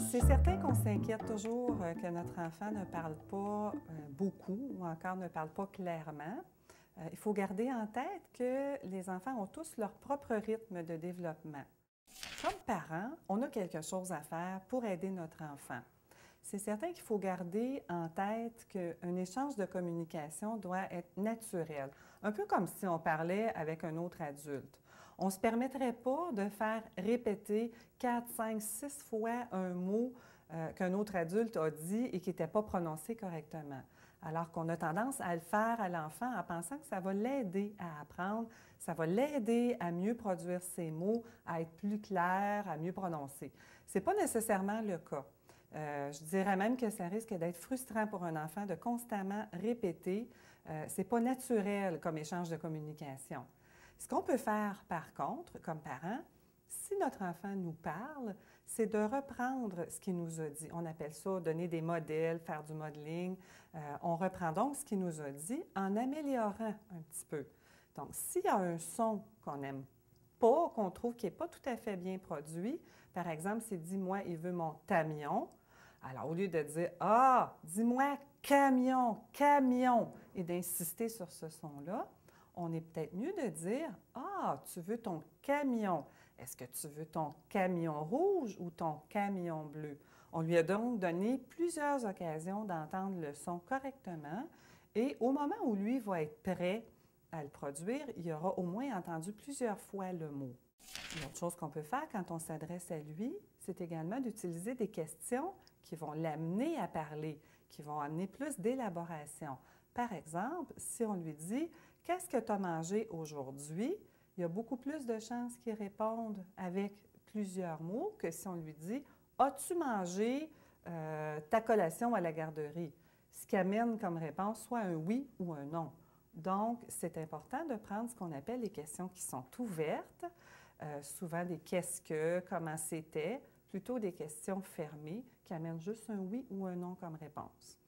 C'est certain qu'on s'inquiète toujours que notre enfant ne parle pas beaucoup ou encore ne parle pas clairement. Il faut garder en tête que les enfants ont tous leur propre rythme de développement. Comme parents, on a quelque chose à faire pour aider notre enfant. C'est certain qu'il faut garder en tête qu'un échange de communication doit être naturel, un peu comme si on parlait avec un autre adulte. On ne se permettrait pas de faire répéter 4, 5, 6 fois un mot qu'un autre adulte a dit et qui n'était pas prononcé correctement. Alors qu'on a tendance à le faire à l'enfant en pensant que ça va l'aider à apprendre, ça va l'aider à mieux produire ses mots, à être plus clair, à mieux prononcer. Ce n'est pas nécessairement le cas. Je dirais même que ça risque d'être frustrant pour un enfant de constamment répéter. Ce n'est pas naturel comme échange de communication. Ce qu'on peut faire, par contre, comme parents, si notre enfant nous parle, c'est de reprendre ce qu'il nous a dit. On appelle ça donner des modèles, faire du modeling. On reprend donc ce qu'il nous a dit en améliorant un petit peu. Donc, s'il y a un son qu'on n'aime pas, qu'on trouve qui n'est pas tout à fait bien produit, par exemple, s'il dit « moi, il veut mon camion », alors au lieu de dire « ah, dis-moi camion, camion » et d'insister sur ce son-là, on est peut-être mieux de dire « ah, tu veux ton camion ». Est-ce que tu veux ton camion rouge ou ton camion bleu? On lui a donc donné plusieurs occasions d'entendre le son correctement et au moment où lui va être prêt à le produire, il aura au moins entendu plusieurs fois le mot. Une autre chose qu'on peut faire quand on s'adresse à lui, c'est également d'utiliser des questions qui vont l'amener à parler, qui vont amener plus d'élaboration. Par exemple, si on lui dit « Qu'est-ce que tu as mangé aujourd'hui? » il y a beaucoup plus de chances qu'il réponde avec plusieurs mots que si on lui dit « As-tu mangé ta collation à la garderie? » Ce qui amène comme réponse soit un oui ou un non. Donc, c'est important de prendre ce qu'on appelle les questions qui sont ouvertes, souvent des « qu'est-ce que »,« comment c'était », plutôt des questions fermées qui amènent juste un oui ou un non comme réponse.